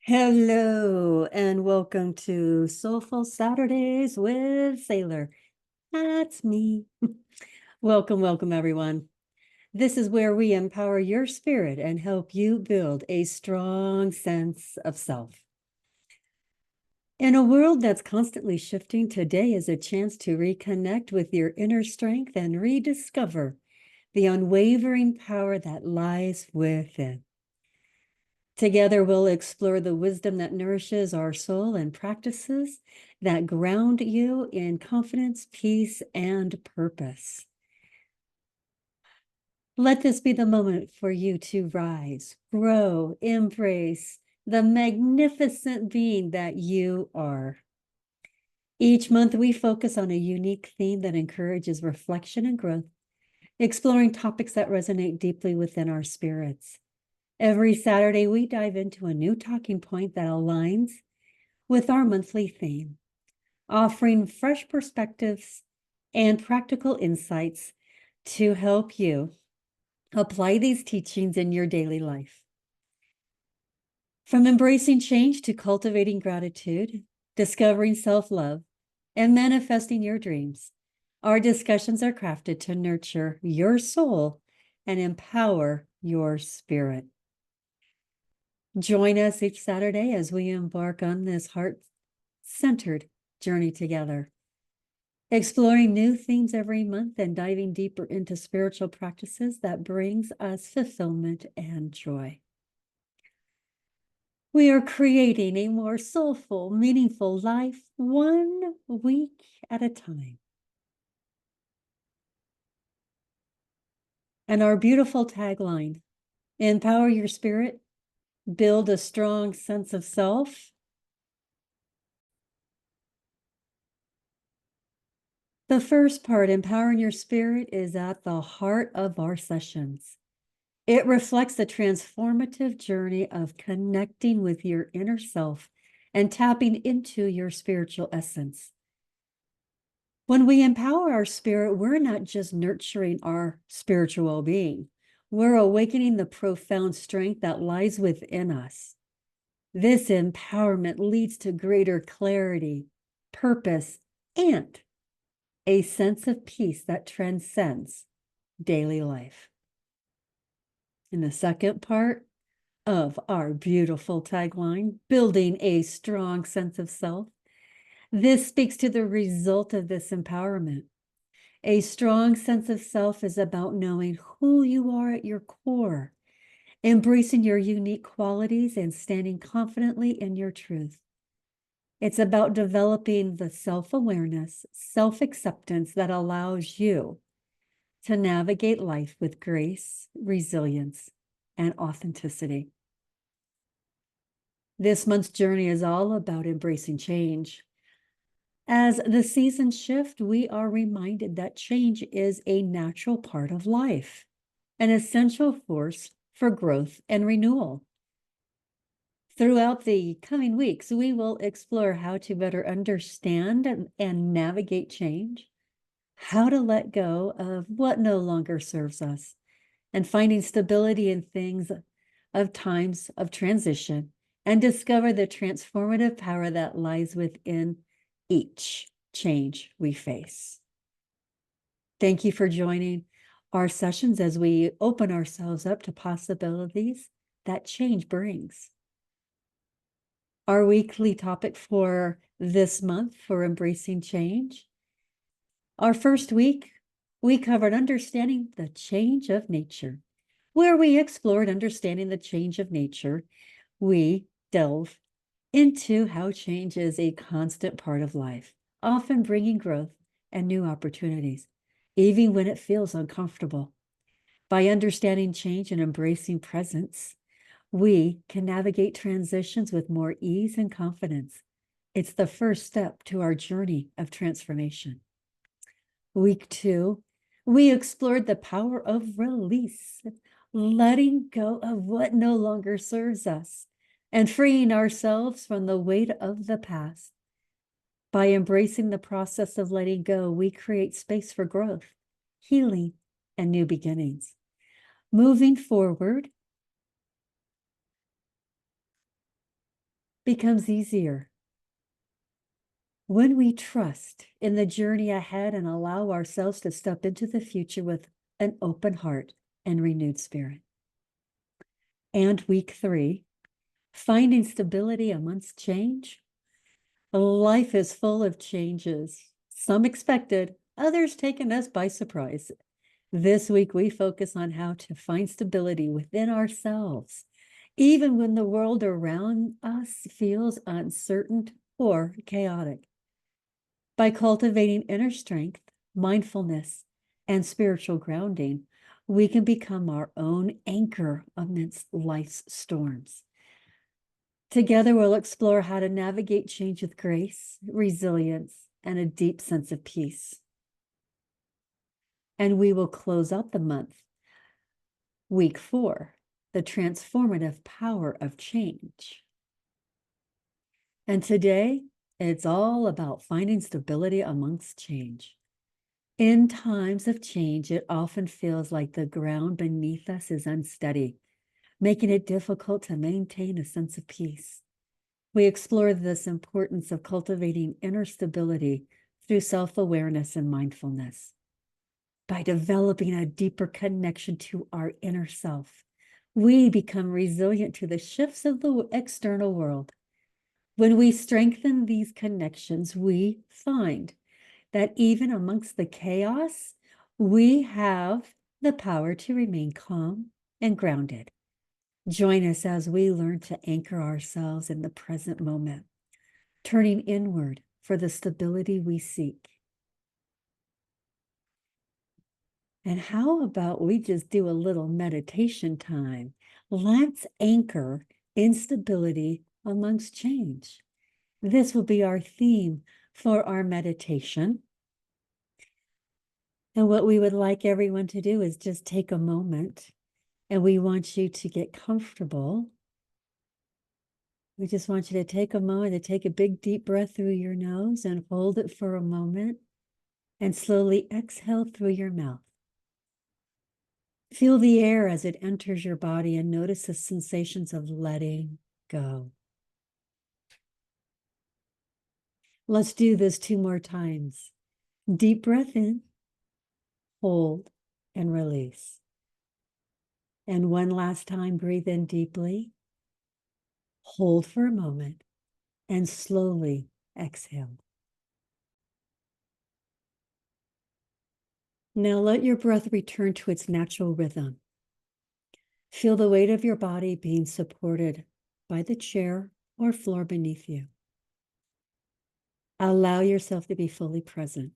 Hello and welcome to Soulful Saturdays with Sailor. That's me. Welcome, everyone. This is where we empower your spirit and help you build a strong sense of self. In a world that's constantly shifting, today is a chance to reconnect with your inner strength and rediscover the unwavering power that lies within. Together, we'll explore the wisdom that nourishes our soul and practices that ground you in confidence, peace, and purpose. Let this be the moment for you to rise, grow, embrace the magnificent being that you are. Each month, we focus on a unique theme that encourages reflection and growth, exploring topics that resonate deeply within our spirits. Every Saturday, we dive into a new talking point that aligns with our monthly theme, offering fresh perspectives and practical insights to help you apply these teachings in your daily life. From embracing change to cultivating gratitude, discovering self-love, and manifesting your dreams, our discussions are crafted to nurture your soul and empower your spirit. Join us each Saturday as we embark on this heart-centered journey together, exploring new themes every month and diving deeper into spiritual practices that brings us fulfillment and joy. We are creating a more soulful, meaningful life 1 week at a time. And our beautiful tagline, empower your spirit, build a strong sense of self. The first part, empowering your spirit, is at the heart of our sessions. It reflects the transformative journey of connecting with your inner self and tapping into your spiritual essence. When we empower our spirit, we're not just nurturing our spiritual well-being. We're awakening the profound strength that lies within us. This empowerment leads to greater clarity, purpose, and a sense of peace that transcends daily life. In the second part of our beautiful tagline, building a strong sense of self, this speaks to the result of this empowerment. A strong sense of self is about knowing who you are at your core, embracing your unique qualities, and standing confidently in your truth. It's about developing the self-awareness, self-acceptance that allows you to navigate life with grace, resilience, and authenticity. This month's journey is all about embracing change. As the seasons shift, we are reminded that change is a natural part of life, an essential force for growth and renewal. Throughout the coming weeks, we will explore how to better understand and navigate change, how to let go of what no longer serves us, and finding stability in things of times of transition, and discover the transformative power that lies within each change we face. Thank you for joining our sessions as we open ourselves up to possibilities that change brings. Our weekly topic for this month for embracing change. Our first week, we covered understanding the change of nature. Where we explored understanding the change of nature, we delve into how change is a constant part of life, often bringing growth and new opportunities, even when it feels uncomfortable. By understanding change and embracing presence, we can navigate transitions with more ease and confidence. It's the first step to our journey of transformation. Week 2, we explored the power of release, letting go of what no longer serves us, and freeing ourselves from the weight of the past. By embracing the process of letting go, we create space for growth, healing, and new beginnings. Moving forward, becomes easier when we trust in the journey ahead and allow ourselves to step into the future with an open heart and renewed spirit. And week 3, finding stability amidst change. Life is full of changes, some expected, others taken us by surprise. This week, we focus on how to find stability within ourselves, even when the world around us feels uncertain or chaotic. By cultivating inner strength, mindfulness, and spiritual grounding, we can become our own anchor amidst life's storms. Together, we'll explore how to navigate change with grace, resilience, and a deep sense of peace. And we will close out the month, week 4, the transformative power of change. And today, it's all about finding stability amongst change. In times of change, it often feels like the ground beneath us is unsteady, making it difficult to maintain a sense of peace. We explore this importance of cultivating inner stability through self-awareness and mindfulness. By developing a deeper connection to our inner self, we become resilient to the shifts of the external world. When we strengthen these connections, we find that even amongst the chaos, we have the power to remain calm and grounded. Join us as we learn to anchor ourselves in the present moment, turning inward for the stability we seek. And how about we just do a little meditation time? Let's anchor in stability amongst change. This will be our theme for our meditation. And what we would like everyone to do is just take a moment, and we want you to get comfortable. We just want you to take a moment to take a big deep breath through your nose and hold it for a moment and slowly exhale through your mouth. Feel the air as it enters your body and notice the sensations of letting go. Let's do this 2 more times. Deep breath in, hold, and release. And one last time, breathe in deeply, hold for a moment, and slowly exhale. Now let your breath return to its natural rhythm. Feel the weight of your body being supported by the chair or floor beneath you. Allow yourself to be fully present.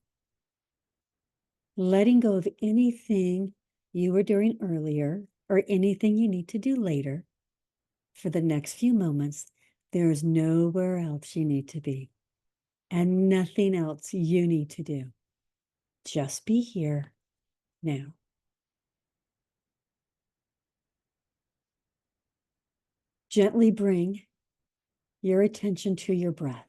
Letting go of anything you were doing earlier or anything you need to do later. For the next few moments, there is nowhere else you need to be and nothing else you need to do. Just be here now. Gently bring your attention to your breath.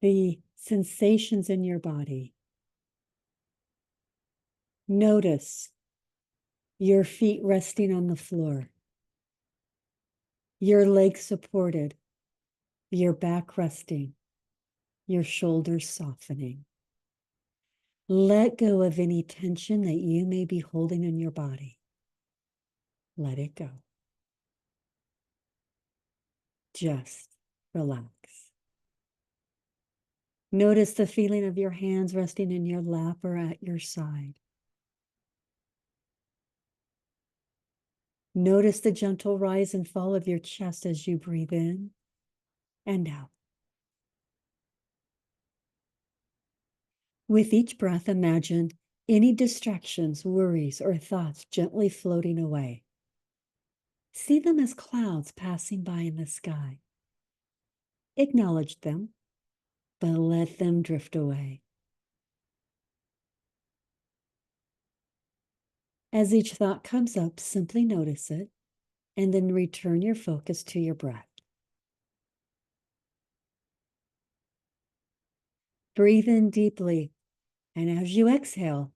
The sensations in your body. Notice your feet resting on the floor, your legs supported, your back resting, your shoulders softening. Let go of any tension that you may be holding in your body. Let it go. Just relax. Notice the feeling of your hands resting in your lap or at your side. Notice the gentle rise and fall of your chest as you breathe in and out. With each breath, imagine any distractions, worries, or thoughts gently floating away. See them as clouds passing by in the sky. Acknowledge them, but let them drift away. As each thought comes up, simply notice it, and then return your focus to your breath. Breathe in deeply, and as you exhale,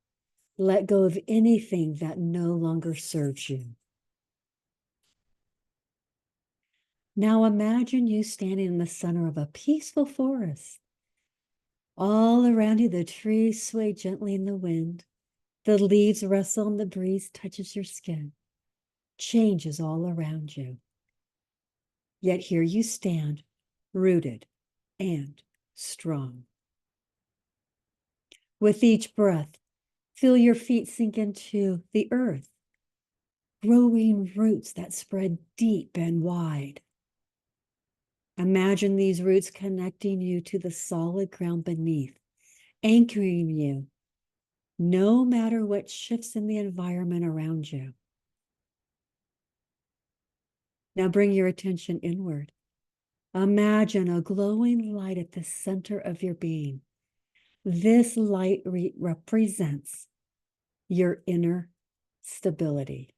Let go of anything that no longer serves you. Now imagine you standing in the center of a peaceful forest. All around you, the trees sway gently in the wind. The leaves rustle and the breeze touches your skin. Change is all around you. Yet here you stand, rooted and strong. With each breath, feel your feet sink into the earth, growing roots that spread deep and wide. Imagine these roots connecting you to the solid ground beneath, anchoring you, no matter what shifts in the environment around you. Now bring your attention inward. Imagine a glowing light at the center of your being. This light represents your inner stability,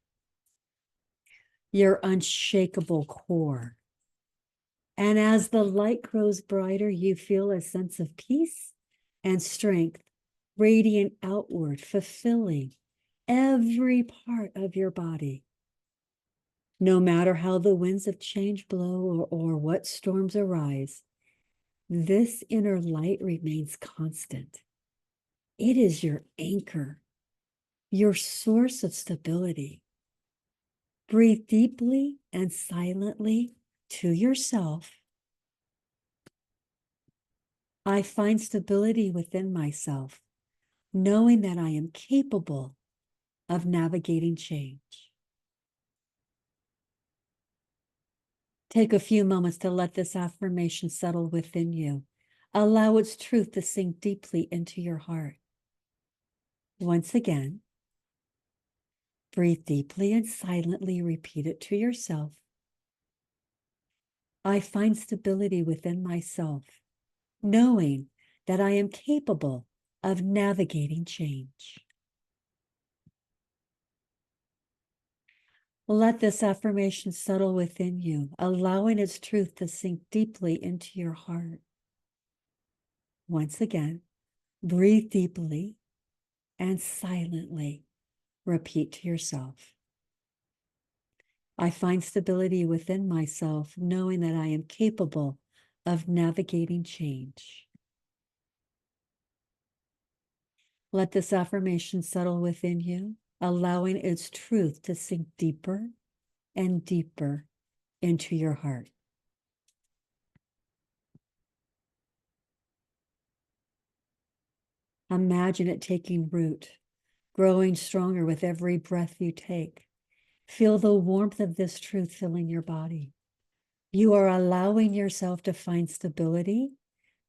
your unshakable core. And as the light grows brighter, you feel a sense of peace and strength radiant outward, fulfilling every part of your body. No matter how the winds of change blow or what storms arise, this inner light remains constant. It is your anchor, your source of stability. Breathe deeply and silently to yourself. I find stability within myself, knowing that I am capable of navigating change. Take a few moments to let this affirmation settle within you. Allow its truth to sink deeply into your heart. Once again, breathe deeply and silently repeat it to yourself. I find stability within myself, knowing that I am capable of navigating change. Let this affirmation settle within you, allowing its truth to sink deeply into your heart. Once again, breathe deeply and silently repeat to yourself. I find stability within myself, knowing that I am capable of navigating change. Let this affirmation settle within you, allowing its truth to sink deeper and deeper into your heart. Imagine it taking root, growing stronger with every breath you take. Feel the warmth of this truth filling your body. You are allowing yourself to find stability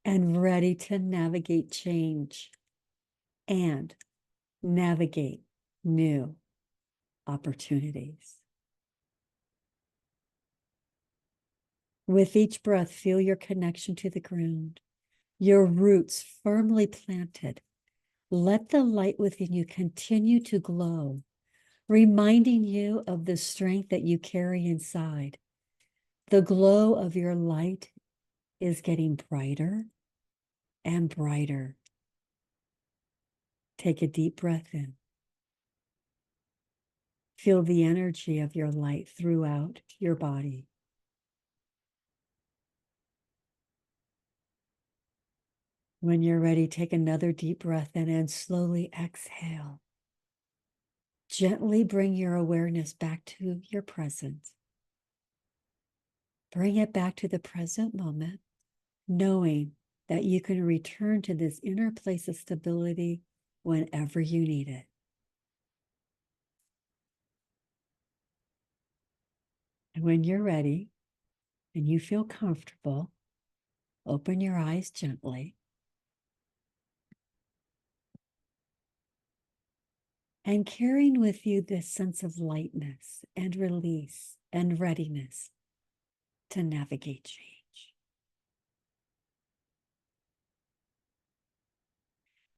and ready to navigate change and navigate new opportunities. With each breath, feel your connection to the ground, your roots firmly planted. Let the light within you continue to glow, reminding you of the strength that you carry inside. The glow of your light is getting brighter and brighter. Take a deep breath in. Feel the energy of your light throughout your body. When you're ready, take another deep breath in and slowly exhale. Gently bring your awareness back to your present. Bring it back to the present moment, knowing that you can return to this inner place of stability whenever you need it. And when you're ready and you feel comfortable, open your eyes gently. And carrying with you this sense of lightness and release and readiness to navigate change.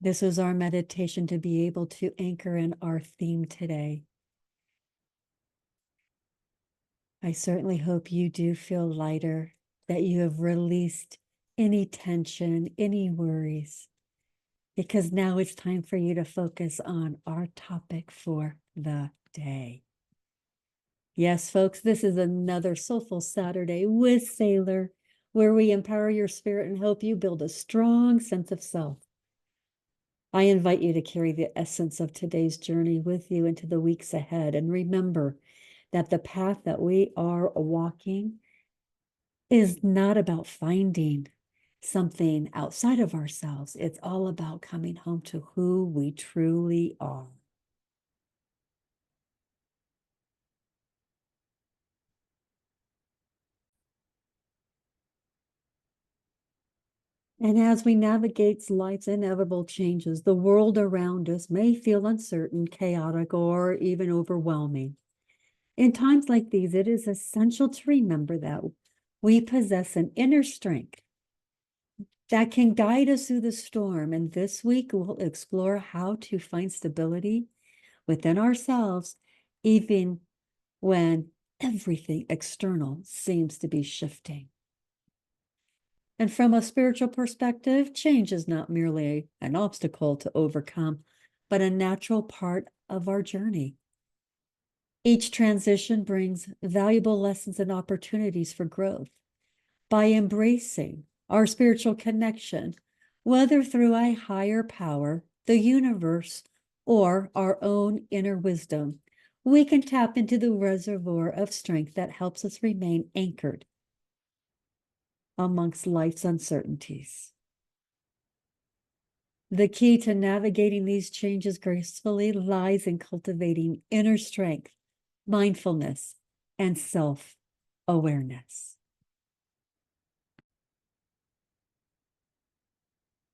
This was our meditation to be able to anchor in our theme today. I certainly hope you do feel lighter, that you have released any tension, any worries, because now it's time for you to focus on our topic for the day. Yes, folks, this is another Soulful Saturday with Sailor, where we empower your spirit and help you build a strong sense of self. I invite you to carry the essence of today's journey with you into the weeks ahead. And remember that the path that we are walking is not about finding something outside of ourselves. It's all about coming home to who we truly are. And as we navigate life's inevitable changes, the world around us may feel uncertain, chaotic, or even overwhelming. In times like these, it is essential to remember that we possess an inner strength that can guide us through the storm. And this week, we'll explore how to find stability within ourselves, even when everything external seems to be shifting. And from a spiritual perspective, change is not merely an obstacle to overcome, but a natural part of our journey. Each transition brings valuable lessons and opportunities for growth. By embracing our spiritual connection, whether through a higher power, the universe, or our own inner wisdom, we can tap into the reservoir of strength that helps us remain anchored amongst life's uncertainties. The key to navigating these changes gracefully lies in cultivating inner strength, mindfulness, and self-awareness.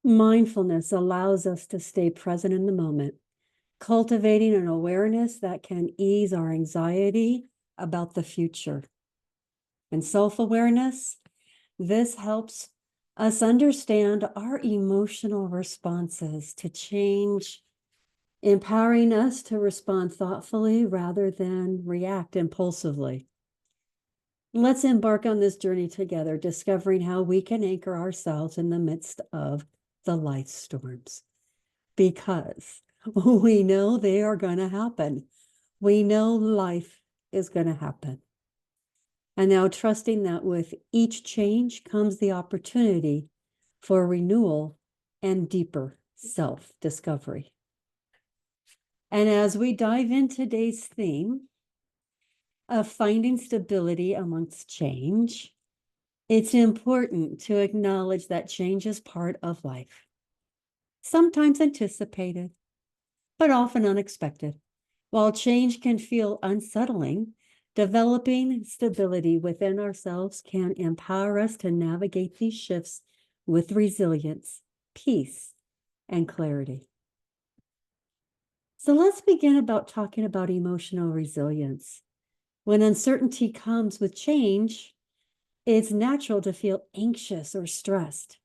Mindfulness allows us to stay present in the moment, cultivating an awareness that can ease our anxiety about the future. And self-awareness, this helps us understand our emotional responses to change, empowering us to respond thoughtfully rather than react impulsively. Let's embark on this journey together, discovering how we can anchor ourselves in the midst of the life storms, because we know they are going to happen. We know life is going to happen. And now trusting that with each change comes the opportunity for renewal and deeper self-discovery. And as we dive into today's theme of finding stability amongst change, it's important to acknowledge that change is part of life. Sometimes anticipated, but often unexpected. While change can feel unsettling, developing stability within ourselves can empower us to navigate these shifts with resilience, peace, and clarity. So let's begin about talking about emotional resilience. When uncertainty comes with change, it's natural to feel anxious or stressed.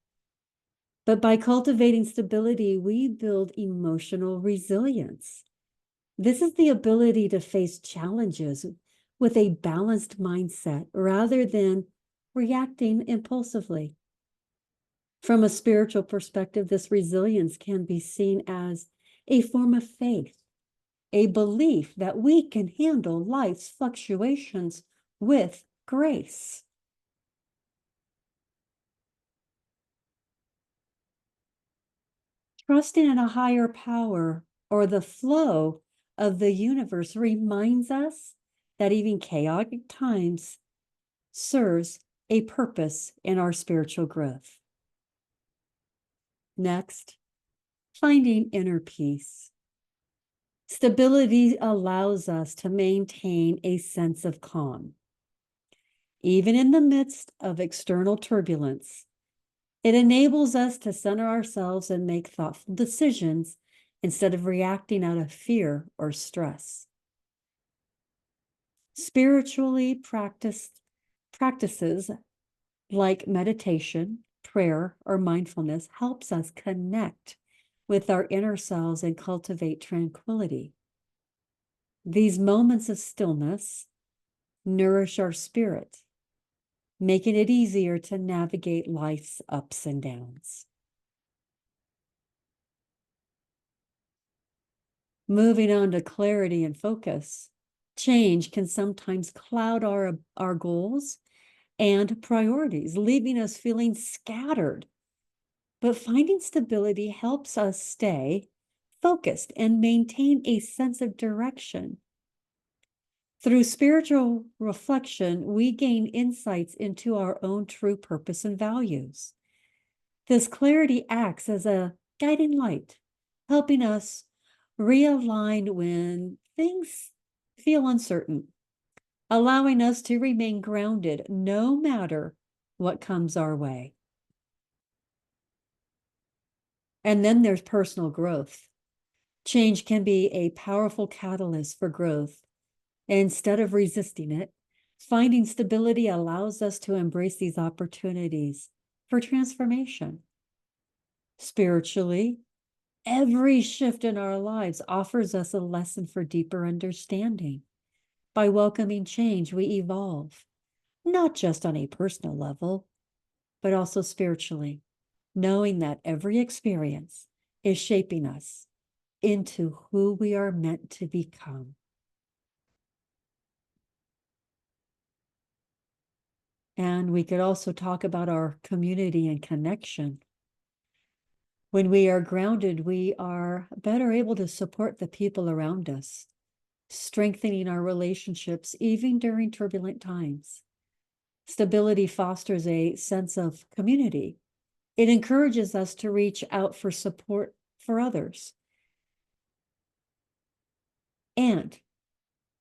But by cultivating stability, we build emotional resilience. This is the ability to face challenges with a balanced mindset rather than reacting impulsively. From a spiritual perspective, this resilience can be seen as a form of faith, a belief that we can handle life's fluctuations with grace. Trusting in a higher power or the flow of the universe reminds us that even chaotic times serves a purpose in our spiritual growth. Next, finding inner peace. Stability allows us to maintain a sense of calm. Even in the midst of external turbulence, it enables us to center ourselves and make thoughtful decisions instead of reacting out of fear or stress. Spiritually practices like meditation, prayer, or mindfulness helps us connect with our inner selves and cultivate tranquility. These moments of stillness nourish our spirit, making it easier to navigate life's ups and downs. Moving on to clarity and focus. Change can sometimes cloud our goals and priorities, leaving us feeling scattered. But finding stability helps us stay focused and maintain a sense of direction. Through spiritual reflection, we gain insights into our own true purpose and values. This clarity acts as a guiding light, helping us realign when things feel uncertain, allowing us to remain grounded no matter what comes our way. And then there's personal growth. Change can be a powerful catalyst for growth. Instead of resisting it, finding stability allows us to embrace these opportunities for transformation. Spiritually, every shift in our lives offers us a lesson for deeper understanding. By welcoming change, we evolve, not just on a personal level, but also spiritually, knowing that every experience is shaping us into who we are meant to become. And we could also talk about our community and connection. When we are grounded, we are better able to support the people around us, strengthening our relationships even during turbulent times. Stability fosters a sense of community. It encourages us to reach out for support for others and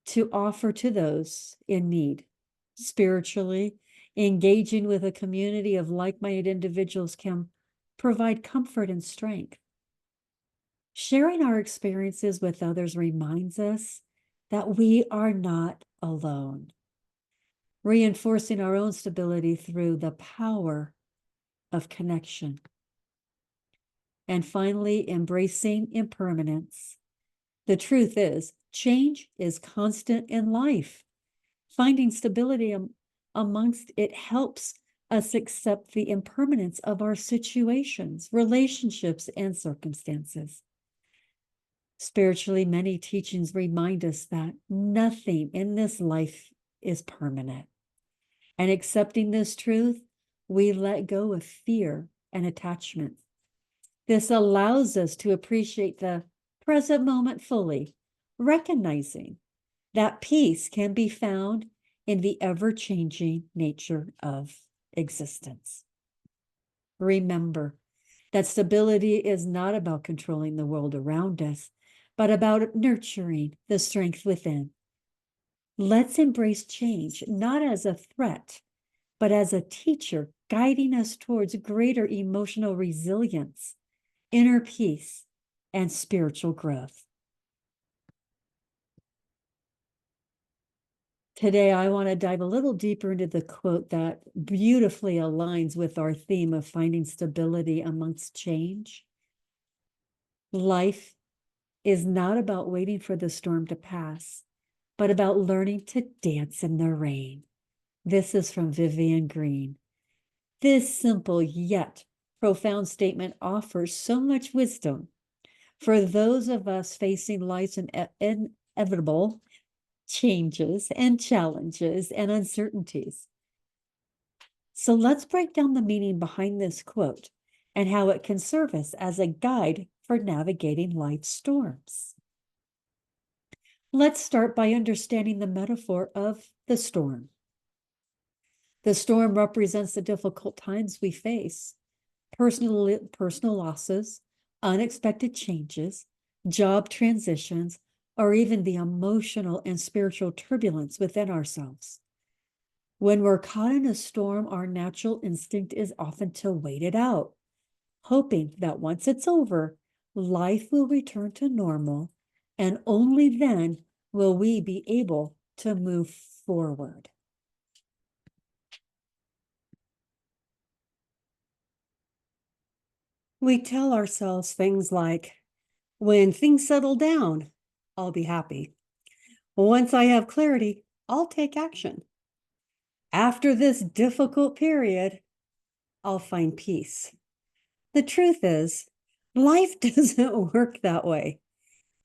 to offer to those in need. Spiritually, engaging with a community of like-minded individuals can provide comfort and strength. Sharing our experiences with others reminds us that we are not alone, reinforcing our own stability through the power of connection. And finally, embracing impermanence. The truth is, change is constant in life. Finding stability amongst it helps us accept the impermanence of our situations, relationships, and circumstances. Spiritually, many teachings remind us that nothing in this life is permanent. And accepting this truth, we let go of fear and attachment. This allows us to appreciate the present moment fully, recognizing that peace can be found in the ever-changing nature of existence. Remember that stability is not about controlling the world around us, but about nurturing the strength within. Let's embrace change, not as a threat, but as a teacher guiding us towards greater emotional resilience, inner peace, and spiritual growth. Today, I want to dive a little deeper into the quote that beautifully aligns with our theme of finding stability amongst change. Life is not about waiting for the storm to pass, but about learning to dance in the rain. This is from Vivian Green. This simple yet profound statement offers so much wisdom for those of us facing life's inevitable changes and challenges and uncertainties. So let's break down the meaning behind this quote and how it can serve us as a guide for navigating life's storms. Let's start by understanding the metaphor of the storm. The storm represents the difficult times we face, personal losses, unexpected changes, job transitions, or even the emotional and spiritual turbulence within ourselves. When we're caught in a storm, our natural instinct is often to wait it out, hoping that once it's over, life will return to normal, and only then will we be able to move forward. We tell ourselves things like, when things settle down, I'll be happy. Once I have clarity, I'll take action. After this difficult period, I'll find peace. The truth is, life doesn't work that way.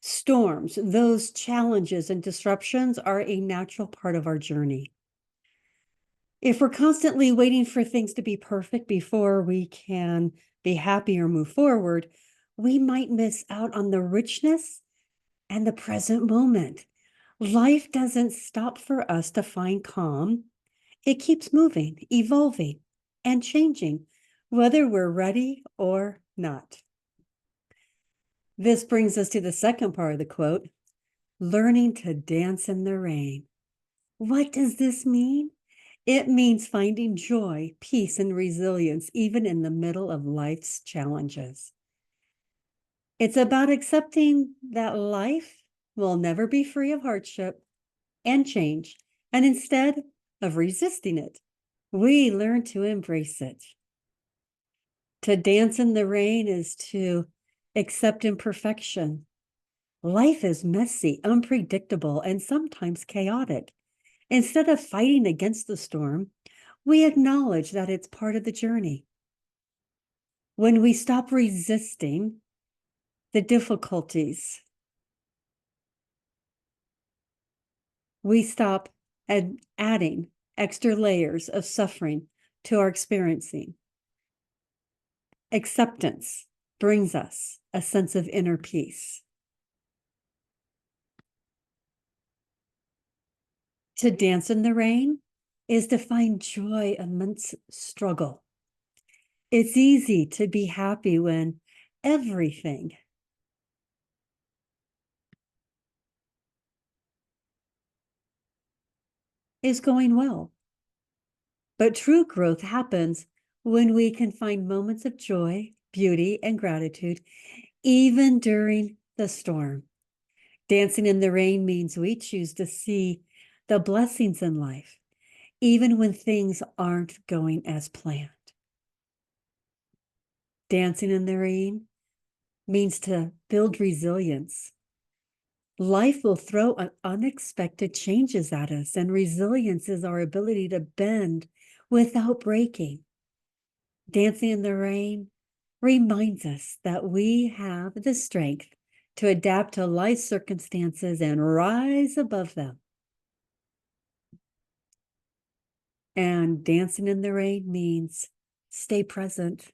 Storms, those challenges and disruptions are a natural part of our journey. If we're constantly waiting for things to be perfect before we can be happy or move forward, we might miss out on the richness and the present moment. Life doesn't stop for us to find calm. It keeps moving, evolving, and changing, whether we're ready or not. This brings us to the second part of the quote, learning to dance in the rain. What does this mean? It means finding joy, peace, and resilience, even in the middle of life's challenges. It's about accepting that life will never be free of hardship and change, and instead of resisting it, we learn to embrace it. To dance in the rain is to accept imperfection. Life is messy, unpredictable, and sometimes chaotic. Instead of fighting against the storm, we acknowledge that it's part of the journey. When we stop resisting the difficulties, we stop adding extra layers of suffering to our experiencing. Acceptance brings us a sense of inner peace. To dance in the rain is to find joy amidst struggle. It's easy to be happy when everything is going well. But true growth happens when we can find moments of joy, beauty, and gratitude, even during the storm. Dancing in the rain means we choose to see the blessings in life, even when things aren't going as planned. Dancing in the rain means to build resilience. Life will throw unexpected changes at us, and resilience is our ability to bend without breaking. Dancing in the rain reminds us that we have the strength to adapt to life circumstances and rise above them. And dancing in the rain means stay present.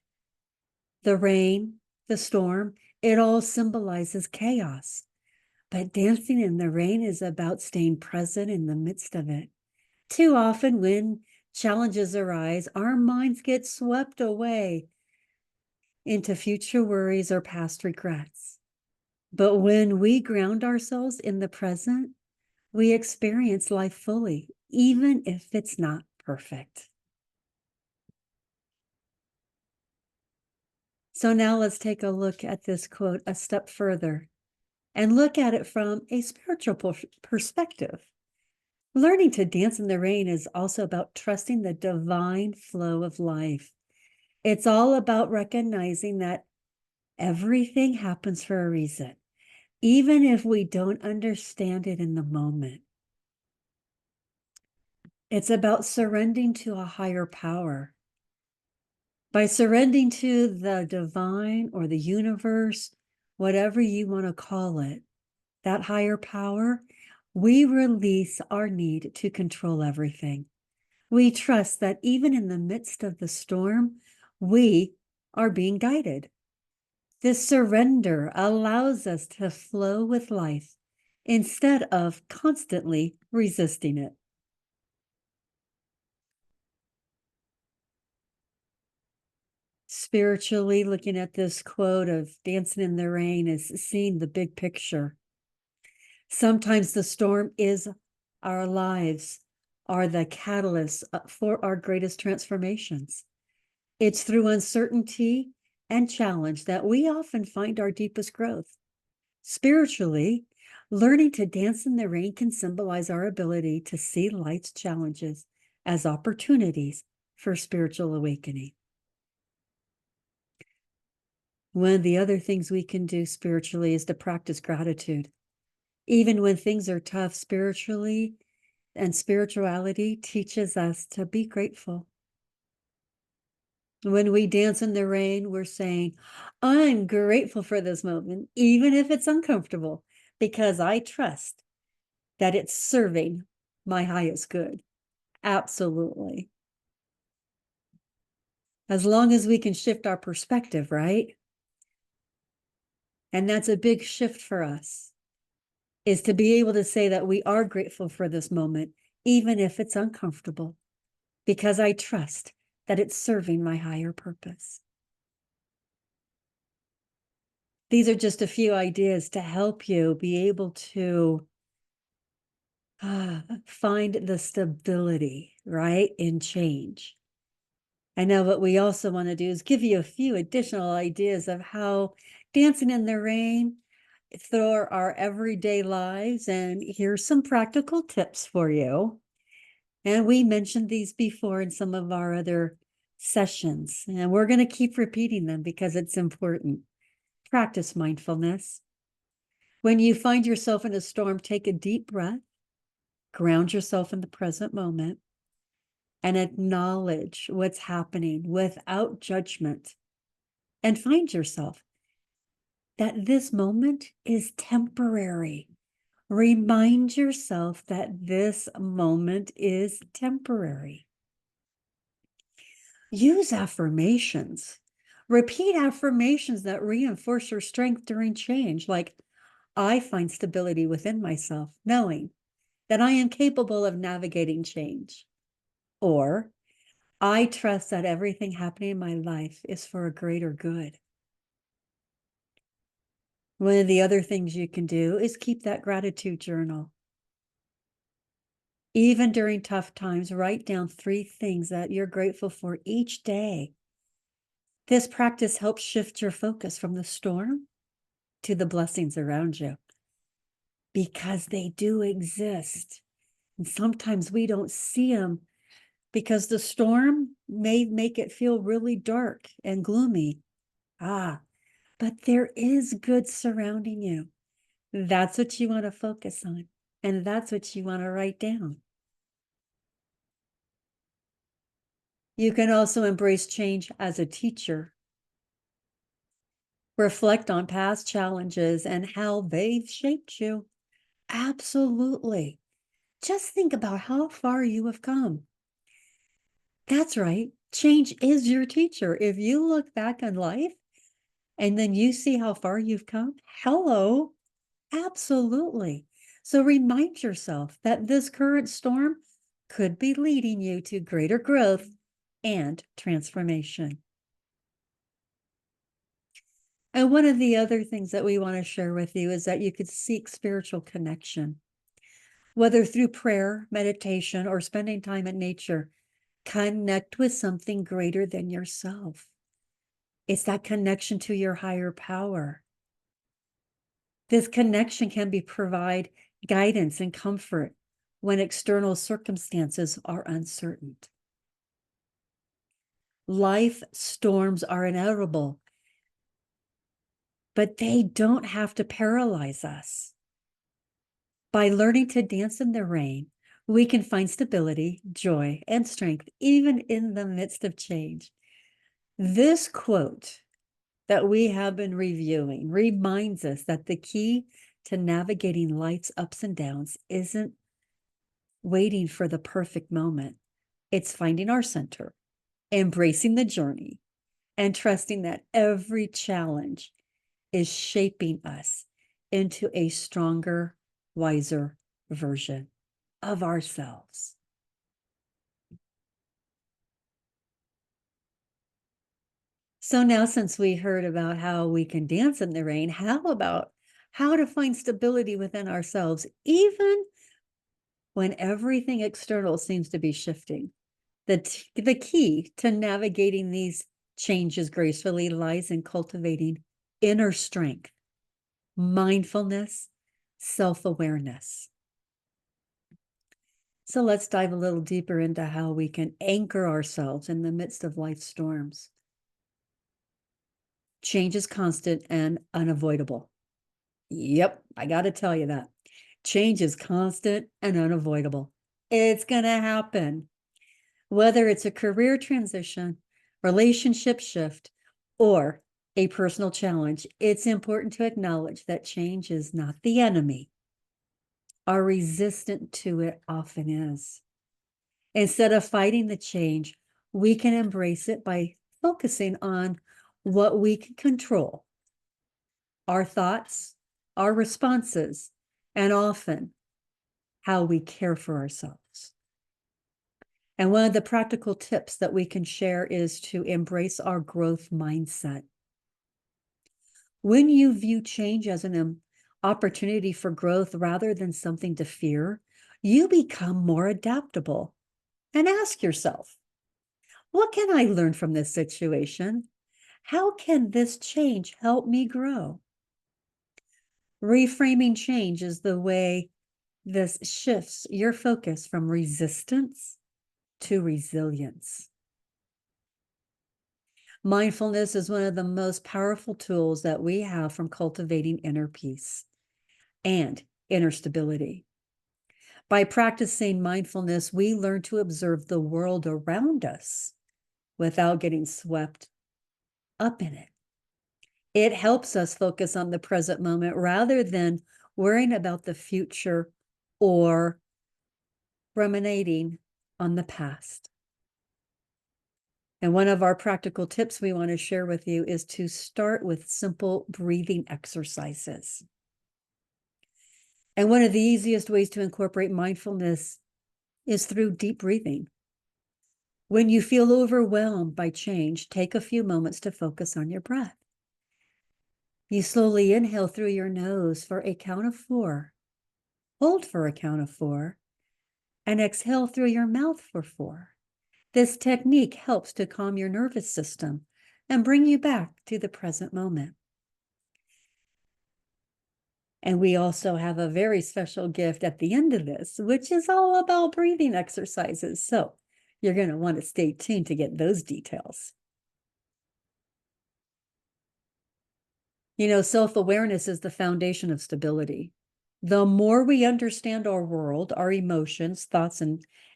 The rain, the storm, it all symbolizes chaos. But dancing in the rain is about staying present in the midst of it. Too often, when challenges arise, our minds get swept away into future worries or past regrets. But when we ground ourselves in the present, we experience life fully, even if it's not perfect. So now let's take a look at this quote a step further and look at it from a spiritual perspective. Learning to dance in the rain is also about trusting the divine flow of life. It's all about recognizing that everything happens for a reason, even if we don't understand it in the moment. It's about surrendering to a higher power. By surrendering to the divine or the universe, whatever you want to call it, that higher power, we release our need to control everything. We trust that even in the midst of the storm, we are being guided. This surrender allows us to flow with life instead of constantly resisting it. Spiritually, looking at this quote of dancing in the rain is seeing the big picture. Sometimes the storm is our lives, are the catalysts for our greatest transformations. It's through uncertainty and challenge that we often find our deepest growth. Spiritually, learning to dance in the rain can symbolize our ability to see life's challenges as opportunities for spiritual awakening. One of the other things we can do spiritually is to practice gratitude. Even when things are tough spiritually, and spirituality teaches us to be grateful. When we dance in the rain, we're saying, I'm grateful for this moment, even if it's uncomfortable. because I trust that it's serving my highest good. Absolutely. As long as we can shift our perspective, right? And that's a big shift for us, is to be able to say that we are grateful for this moment, even if it's uncomfortable, because I trust that it's serving my higher purpose. These are just a few ideas to help you be able to find the stability, right, in change. I know what we also want to do is give you a few additional ideas of how dancing in the rain through our everyday lives. And here's some practical tips for you. And we mentioned these before in some of our other sessions, and we're going to keep repeating them because it's important. Practice mindfulness. When you find yourself in a storm, take a deep breath, ground yourself in the present moment, and acknowledge what's happening without judgment. And find yourself that this moment is temporary. Remind yourself that this moment is temporary. Use affirmations. Repeat affirmations that reinforce your strength during change, like, I find stability within myself, knowing that I am capable of navigating change. Or, I trust that everything happening in my life is for a greater good. One of the other things you can do is keep that gratitude journal. Even during tough times, write down 3 things that you're grateful for each day. This practice helps shift your focus from the storm to the blessings around you, because they do exist. And sometimes we don't see them because the storm may make it feel really dark and gloomy. But there is good surrounding you. That's what you want to focus on. And that's what you want to write down. You can also embrace change as a teacher. Reflect on past challenges and how they've shaped you. Absolutely. Just think about how far you have come. That's right. Change is your teacher. If you look back on life and then you see how far you've come, hello, absolutely. So remind yourself that this current storm could be leading you to greater growth and transformation. And one of the other things that we want to share with you is that you could seek spiritual connection, whether through prayer, meditation, or spending time in nature. Connect with something greater than yourself. It's that connection to your higher power. This connection can provide guidance and comfort when external circumstances are uncertain. Life storms are inevitable, but they don't have to paralyze us. By learning to dance in the rain, we can find stability, joy, and strength even in the midst of change. This quote that we have been reviewing reminds us that the key to navigating life's ups and downs isn't waiting for the perfect moment. It's finding our center, embracing the journey, and trusting that every challenge is shaping us into a stronger, wiser version of ourselves. So now, since we heard about how we can dance in the rain, how about how to find stability within ourselves, even when everything external seems to be shifting? The key to navigating these changes gracefully lies in cultivating inner strength, mindfulness, self-awareness. So let's dive a little deeper into how we can anchor ourselves in the midst of life's storms. Change is constant and unavoidable. Yep, I got to tell you that. Change is constant and unavoidable. It's going to happen. Whether it's a career transition, relationship shift, or a personal challenge, it's important to acknowledge that change is not the enemy. Our resistance to it often is. Instead of fighting the change, we can embrace it by focusing on what we can control, our thoughts, our responses, and often how we care for ourselves. And one of the practical tips that we can share is to embrace our growth mindset. When you view change as an opportunity for growth rather than something to fear, you become more adaptable. And ask yourself, what can I learn from this situation? How can this change help me grow? Reframing change is the way this shifts your focus from resistance to resilience. Mindfulness is one of the most powerful tools that we have from cultivating inner peace and inner stability. By practicing mindfulness, we learn to observe the world around us without getting swept up in it. It helps us focus on the present moment rather than worrying about the future or ruminating on the past. And one of our practical tips we want to share with you is to start with simple breathing exercises. And one of the easiest ways to incorporate mindfulness is through deep breathing. When you feel overwhelmed by change, take a few moments to focus on your breath. You slowly inhale through your nose for a count of 4, hold for a count of 4, and exhale through your mouth for 4. This technique helps to calm your nervous system and bring you back to the present moment. And we also have a very special gift at the end of this, which is all about breathing exercises. So you're going to want to stay tuned to get those details. You know, self-awareness is the foundation of stability. The more we understand our world, our emotions, thoughts,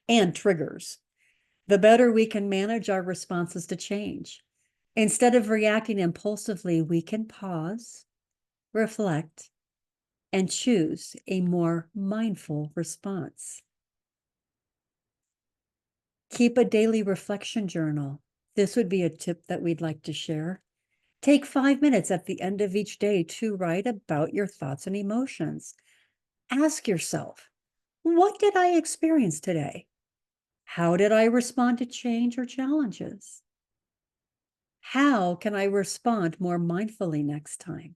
and triggers, the better we can manage our responses to change. Instead of reacting impulsively, we can pause, reflect, and choose a more mindful response. Keep a daily reflection journal. This would be a tip that we'd like to share. Take 5 minutes at the end of each day to write about your thoughts and emotions. Ask yourself, what did I experience today? How did I respond to change or challenges? How can I respond more mindfully next time?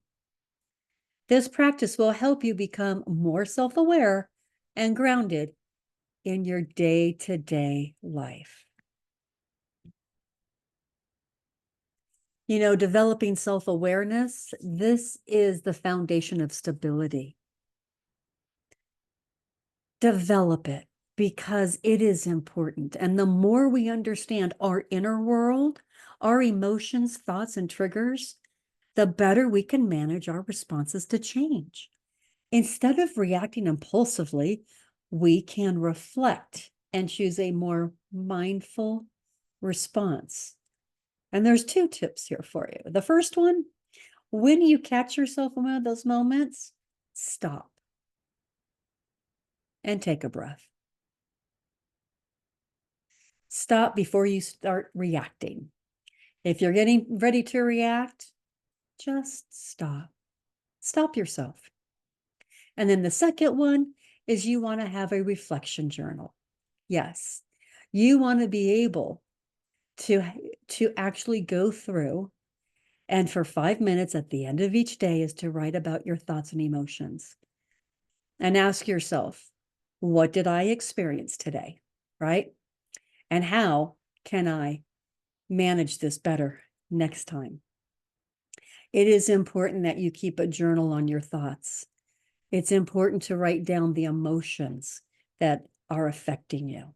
This practice will help you become more self-aware and grounded in your day-to-day life. You know, developing self-awareness, this is the foundation of stability. Develop it because it is important. And the more we understand our inner world, our emotions, thoughts, and triggers, the better we can manage our responses to change. Instead of reacting impulsively, we can reflect and choose a more mindful response. And there's 2 tips here for you. The first one, when you catch yourself in one of those moments, stop and take a breath. Stop before you start reacting. If you're getting ready to react, just stop. Stop yourself. And then the second one is you want to have a reflection journal. Yes, you want to be able to actually go through and for 5 minutes at the end of each day is to write about your thoughts and emotions. And ask yourself, what did I experience today, right? And how can I manage this better next time? It is important that you keep a journal on your thoughts. It's important to write down the emotions that are affecting you.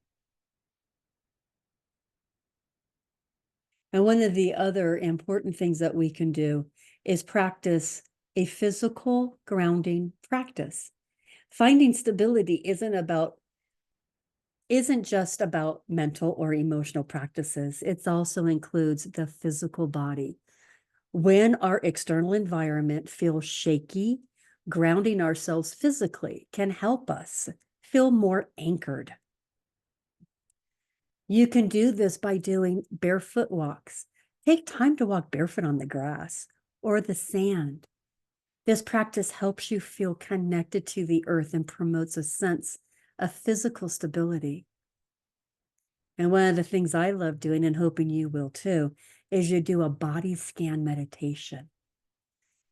And one of the other important things that we can do is practice a physical grounding practice. Finding stability isn't just about mental or emotional practices. It also includes the physical body. When our external environment feels shaky, grounding ourselves physically can help us feel more anchored. You can do this by doing barefoot walks. Take time to walk barefoot on the grass or the sand. This practice helps you feel connected to the earth and promotes a sense of physical stability. And one of the things I love doing, and hoping you will too, is you do a body scan meditation.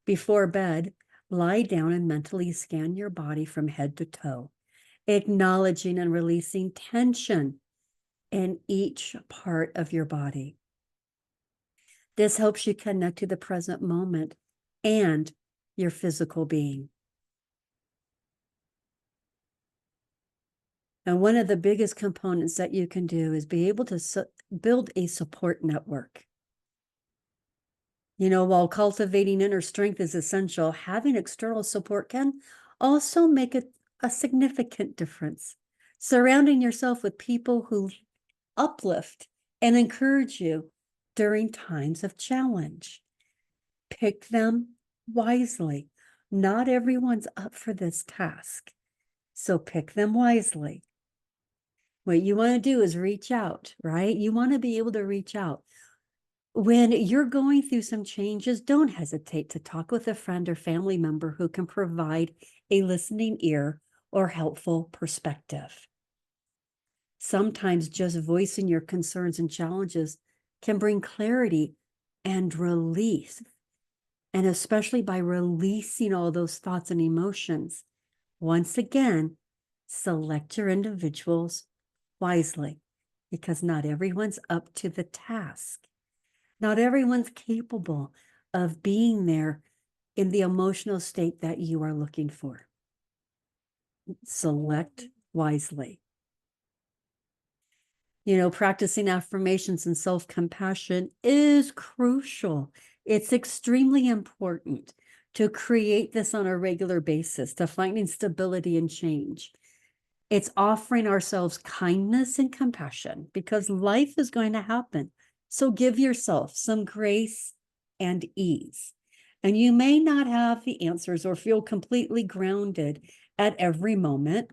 Before bed, lie down and mentally scan your body from head to toe, acknowledging and releasing tension in each part of your body. This helps you connect to the present moment and your physical being. And one of the biggest components that you can do is be able to build a support network. You know, while cultivating inner strength is essential, having external support can also make a significant difference. Surrounding yourself with people who uplift and encourage you during times of challenge. Pick them wisely. Not everyone's up for this task, so pick them wisely. What you want to do is reach out, right? You want to be able to reach out. When you're going through some changes, don't hesitate to talk with a friend or family member who can provide a listening ear or helpful perspective. Sometimes just voicing your concerns and challenges can bring clarity and release. And especially by releasing all those thoughts and emotions, once again, select your individuals wisely, because not everyone's up to the task. Not everyone's capable of being there in the emotional state that you are looking for. Select wisely. You know, practicing affirmations and self-compassion is crucial. It's extremely important to create this on a regular basis, to finding stability and change. It's offering ourselves kindness and compassion because life is going to happen. So give yourself some grace and ease. And you may not have the answers or feel completely grounded at every moment,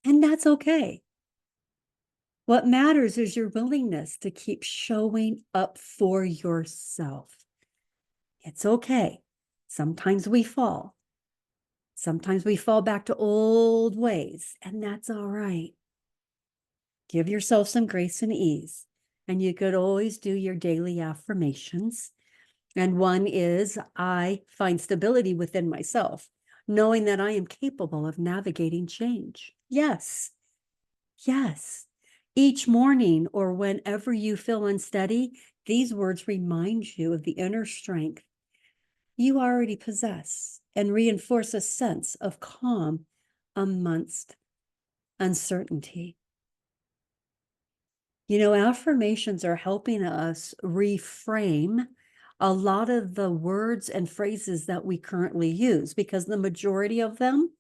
and that's okay. What matters is your willingness to keep showing up for yourself. It's okay. Sometimes we fall. Sometimes we fall back to old ways, and that's all right. Give yourself some grace and ease. And you could always do your daily affirmations. And one is, I find stability within myself, knowing that I am capable of navigating change. Yes. Yes. Each morning or whenever you feel unsteady, these words remind you of the inner strength you already possess and reinforce a sense of calm amongst uncertainty. You know, affirmations are helping us reframe a lot of the words and phrases that we currently use because the majority of them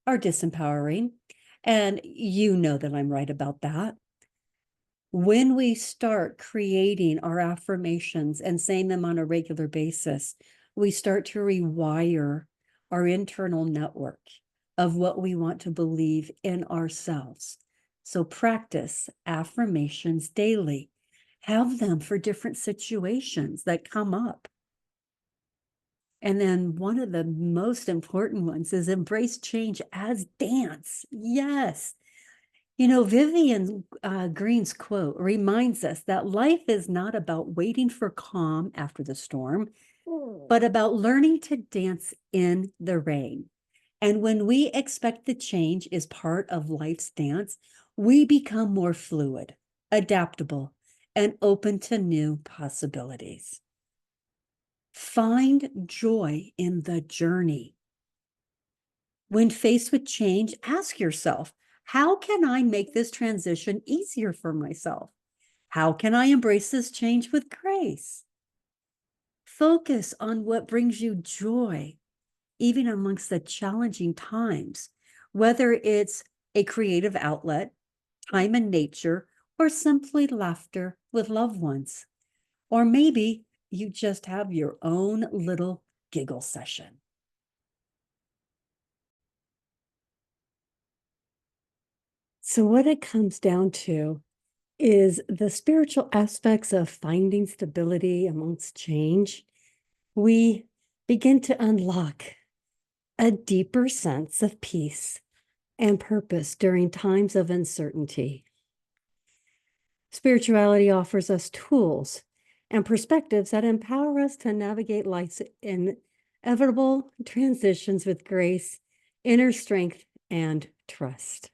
are disempowering. And you know that I'm right about that. When we start creating our affirmations and saying them on a regular basis, we start to rewire our internal network of what we want to believe in ourselves. So practice affirmations daily. Have them for different situations that come up. And then one of the most important ones is embrace change as dance. Yes. You know, Vivian Green's quote reminds us that life is not about waiting for calm after the storm, but about learning to dance in the rain. And when we expect the change is part of life's dance, we become more fluid, adaptable, and open to new possibilities. Find joy in the journey. When faced with change, ask yourself, how can I make this transition easier for myself? How can I embrace this change with grace? Focus on what brings you joy, even amongst the challenging times, whether it's a creative outlet, time in nature, or simply laughter with loved ones. Or maybe you just have your own little giggle session. So, what it comes down to is the spiritual aspects of finding stability amongst change. We begin to unlock a deeper sense of peace and purpose during times of uncertainty. Spirituality offers us tools and perspectives that empower us to navigate life's inevitable transitions with grace, inner strength, and trust.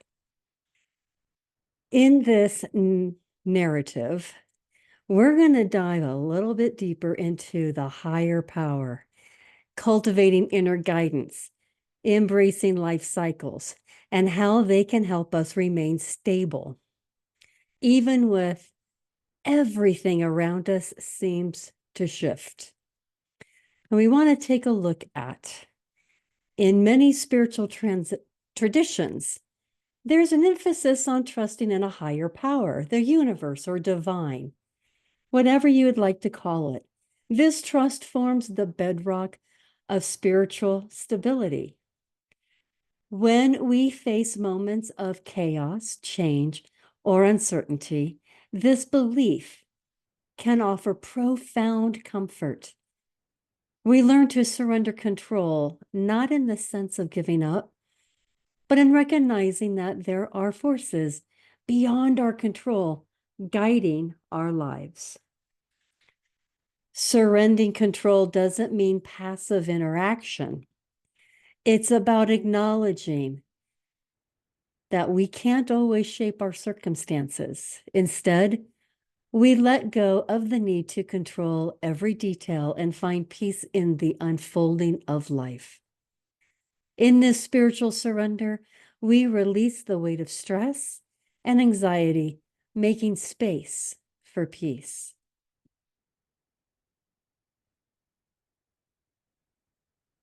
In this narrative, we're going to dive a little bit deeper into the higher power, cultivating inner guidance, embracing life cycles, and how they can help us remain stable, even with everything around us seems to shift. And we want to take a look at, in many spiritual traditions, there's an emphasis on trusting in a higher power, the universe or divine, whatever you would like to call it. This trust forms the bedrock of spiritual stability. When we face moments of chaos, change, or uncertainty, this belief can offer profound comfort. We learn to surrender control, not in the sense of giving up, but in recognizing that there are forces beyond our control guiding our lives. Surrendering control doesn't mean passive interaction. It's about acknowledging that we can't always shape our circumstances. Instead, we let go of the need to control every detail and find peace in the unfolding of life. In this spiritual surrender, we release the weight of stress and anxiety, making space for peace.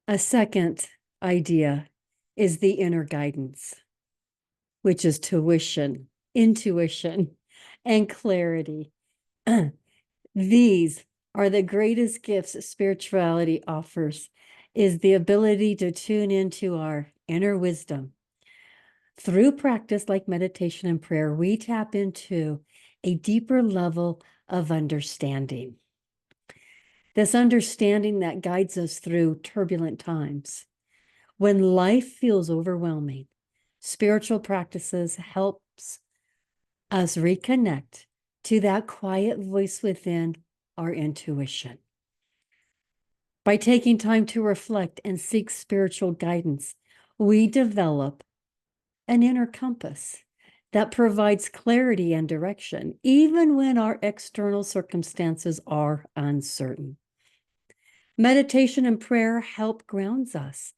A second idea is the inner guidance, which is intuition, and clarity. These are the greatest gifts spirituality offers, is the ability to tune into our inner wisdom. Through practice like meditation and prayer, we tap into a deeper level of understanding. This understanding that guides us through turbulent times. When life feels overwhelming, spiritual practices helps us reconnect to that quiet voice within our intuition. By taking time to reflect and seek spiritual guidance, we develop an inner compass that provides clarity and direction, even when our external circumstances are uncertain. Meditation and prayer help grounds us,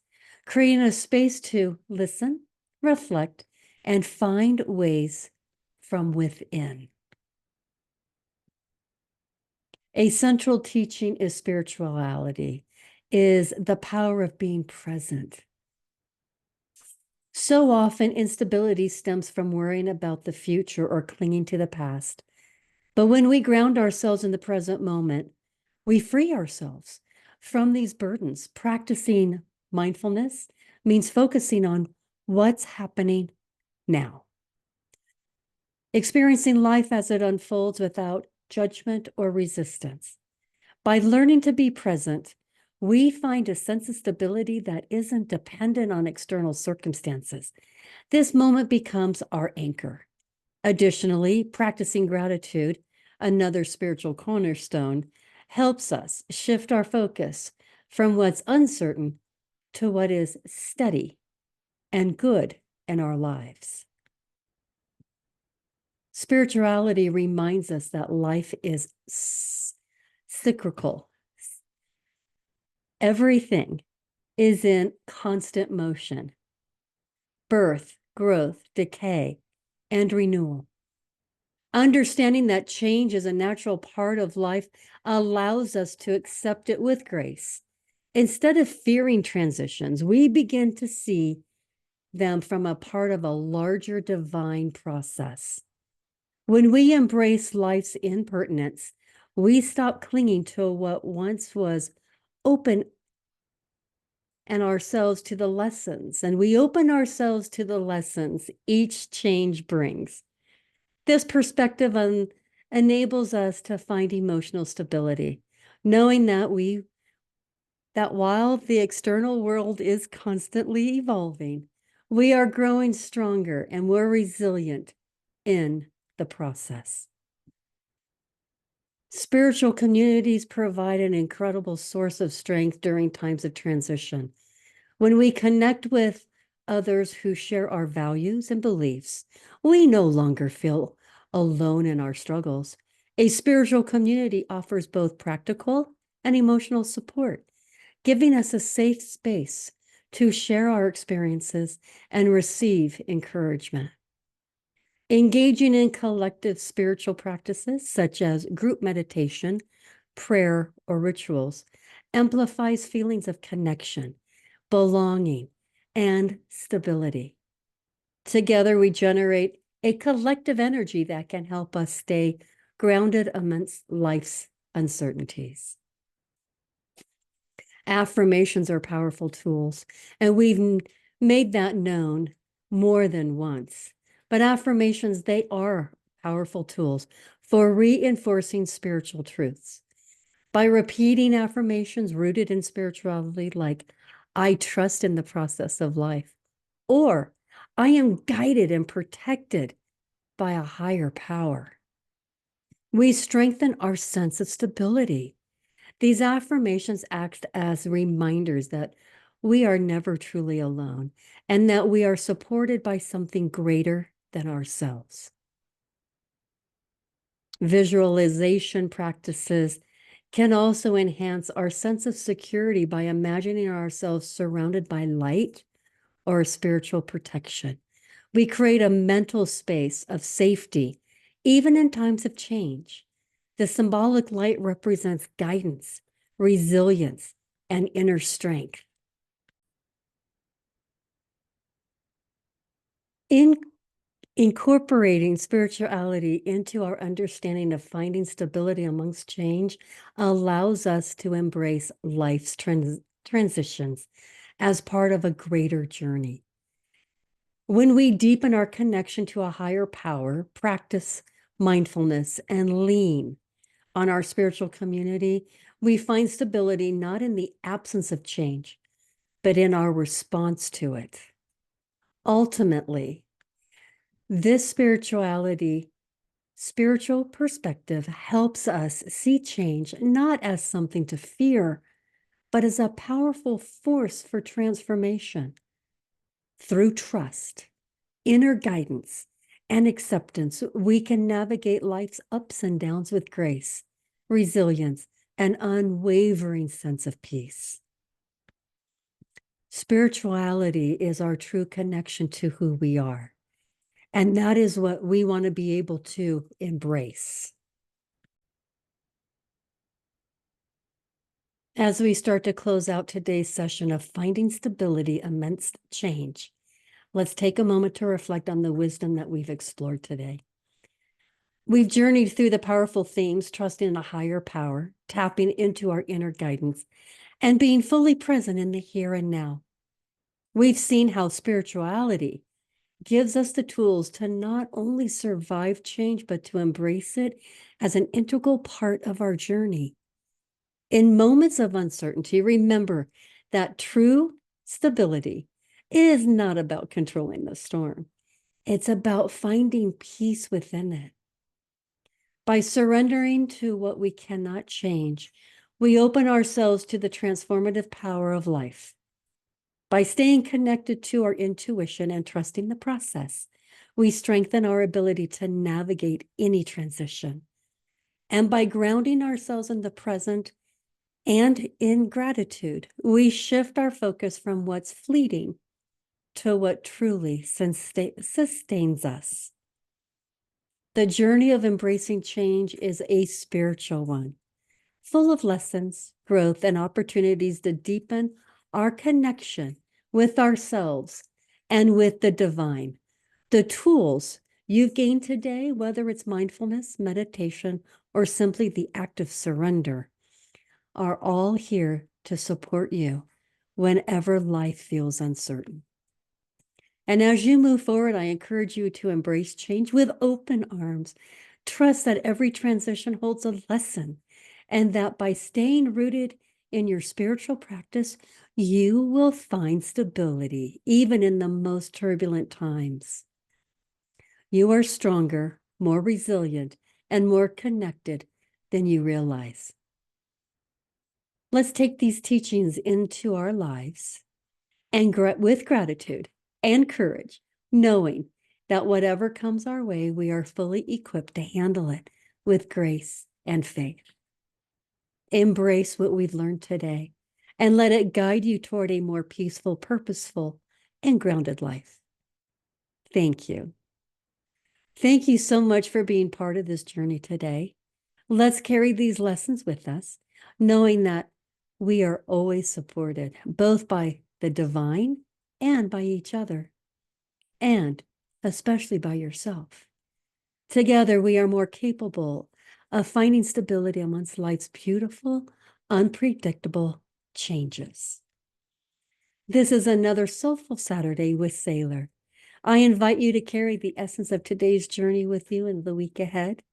creating a space to listen, reflect, and find ways from within. A central teaching is spirituality, is the power of being present. So often, instability stems from worrying about the future or clinging to the past. But when we ground ourselves in the present moment, we free ourselves from these burdens. Practicing mindfulness means focusing on what's happening now. Experiencing life as it unfolds without judgment or resistance. By learning to be present, we find a sense of stability that isn't dependent on external circumstances. This moment becomes our anchor. Additionally, practicing gratitude, another spiritual cornerstone, helps us shift our focus from what's uncertain to what is steady and good in our lives. Spirituality reminds us that life is cyclical. Everything is in constant motion: birth, growth, decay, and renewal. Understanding that change is a natural part of life allows us to accept it with grace. Instead of fearing transitions, we begin to see them from a part of a larger divine process. When we embrace life's impermanence, We stop clinging to what once was open and ourselves to the lessons, and we open ourselves to the lessons each change brings. This perspective enables us to find emotional stability, knowing that while the external world is constantly evolving, we are growing stronger and more resilient in the process. Spiritual communities provide an incredible source of strength during times of transition. When we connect with others who share our values and beliefs, we no longer feel alone in our struggles. A spiritual community offers both practical and emotional support, giving us a safe space to share our experiences and receive encouragement. Engaging in collective spiritual practices such as group meditation, prayer, or rituals amplifies feelings of connection, belonging, and stability. Together, we generate a collective energy that can help us stay grounded amidst life's uncertainties. Affirmations are powerful tools, and we've made that known more than once. But affirmations, they are powerful tools for reinforcing spiritual truths. By repeating affirmations rooted in spirituality, like, I trust in the process of life, or I am guided and protected by a higher power, we strengthen our sense of stability. These affirmations act as reminders that we are never truly alone and that we are supported by something greater than ourselves. Visualization practices can also enhance our sense of security by imagining ourselves surrounded by light or spiritual protection. We create a mental space of safety, even in times of change. The symbolic light represents guidance, resilience, and inner strength. In incorporating spirituality into our understanding of finding stability amongst change allows us to embrace life's transitions as part of a greater journey. When we deepen our connection to a higher power, practice mindfulness, and lean on our spiritual community, we find stability not in the absence of change, but in our response to it. Ultimately, this spiritual perspective helps us see change not as something to fear, but as a powerful force for transformation. Through trust, inner guidance, and acceptance, we can navigate life's ups and downs with grace, resilience, and unwavering sense of peace. Spirituality is our true connection to who we are, and that is what we want to be able to embrace. As we start to close out today's session of Finding Stability Amidst Change, let's take a moment to reflect on the wisdom that we've explored today. We've journeyed through the powerful themes, trusting in a higher power, tapping into our inner guidance, and being fully present in the here and now. We've seen how spirituality gives us the tools to not only survive change, but to embrace it as an integral part of our journey. In moments of uncertainty, remember that true stability is not about controlling the storm. It's about finding peace within it. By surrendering to what we cannot change, we open ourselves to the transformative power of life. By staying connected to our intuition and trusting the process, we strengthen our ability to navigate any transition. And by grounding ourselves in the present and in gratitude, we shift our focus from what's fleeting to what truly sustains us. The journey of embracing change is a spiritual one, full of lessons, growth, and opportunities to deepen our connection with ourselves and with the divine. The tools you've gained today, whether it's mindfulness, meditation, or simply the act of surrender are all here to support you whenever life feels uncertain. And as you move forward, I encourage you to embrace change with open arms. Trust that every transition holds a lesson, and that by staying rooted in your spiritual practice, you will find stability even in the most turbulent times. You are stronger, more resilient, and more connected than you realize. Let's take these teachings into our lives and with gratitude and courage, knowing that whatever comes our way, we are fully equipped to handle it with grace and faith. Embrace what we've learned today and let it guide you toward a more peaceful, purposeful, and grounded life. Thank you. Thank you so much for being part of this journey today. Let's carry these lessons with us, knowing that we are always supported, both by the divine and by each other, and especially by yourself. Together, we are more capable of finding stability amongst life's beautiful, unpredictable changes. This is another Soulful Saturday with Sailor. I invite you to carry the essence of today's journey with you in the week ahead.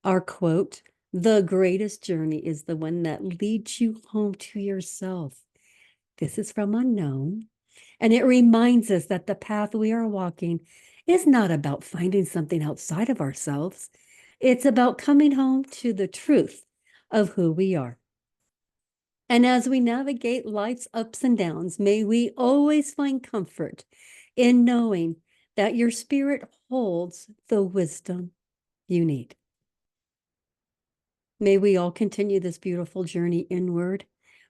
Our quote, "The greatest journey is the one that leads you home to yourself." This is from Unknown, and it reminds us that the path we are walking is not about finding something outside of ourselves. It's about coming home to the truth of who we are. And as we navigate life's ups and downs, may we always find comfort in knowing that your spirit holds the wisdom you need. May we all continue this beautiful journey inward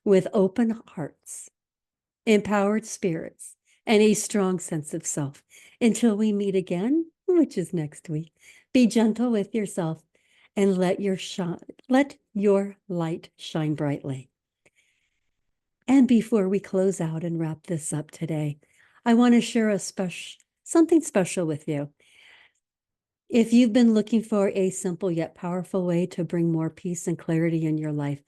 with open hearts, empowered spirits, and a strong sense of self. Until we meet again, which is next week, be gentle with yourself and let your light shine brightly. And before we close out and wrap this up today, I want to share something special with you. If you've been looking for a simple yet powerful way to bring more peace and clarity in your life,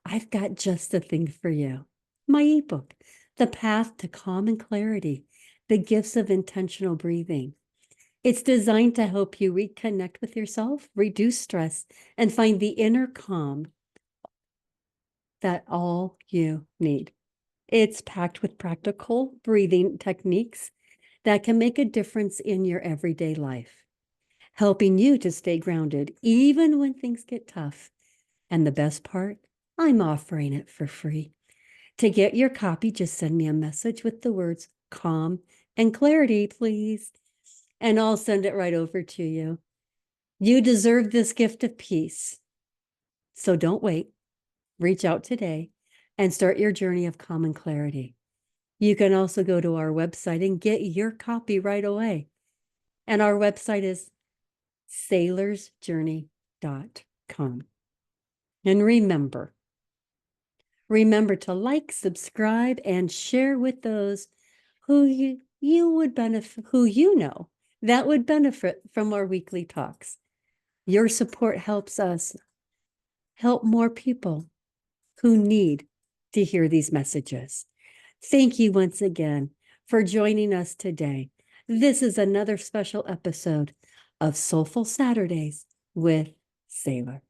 I've got just the thing for you. My ebook, The Path to Calm and Clarity, The Gifts of Intentional Breathing. It's designed to help you reconnect with yourself, reduce stress, and find the inner calm that all you need. It's packed with practical breathing techniques that can make a difference in your everyday life, helping you to stay grounded even when things get tough. And the best part, I'm offering it for free. To get your copy, just send me a message with the words calm and clarity, please, and I'll send it right over to you. You deserve this gift of peace. So don't wait. Reach out today and start your journey of calm and clarity. You can also go to our website and get your copy right away. And our website is sailorsjourney.com. And remember to like, subscribe, and share with those who you would benefit, who you know that would benefit from our weekly talks. Your support helps us help more people who need to hear these messages. Thank you once again for joining us today. This is another special episode of Soulful Saturdays with Sailor.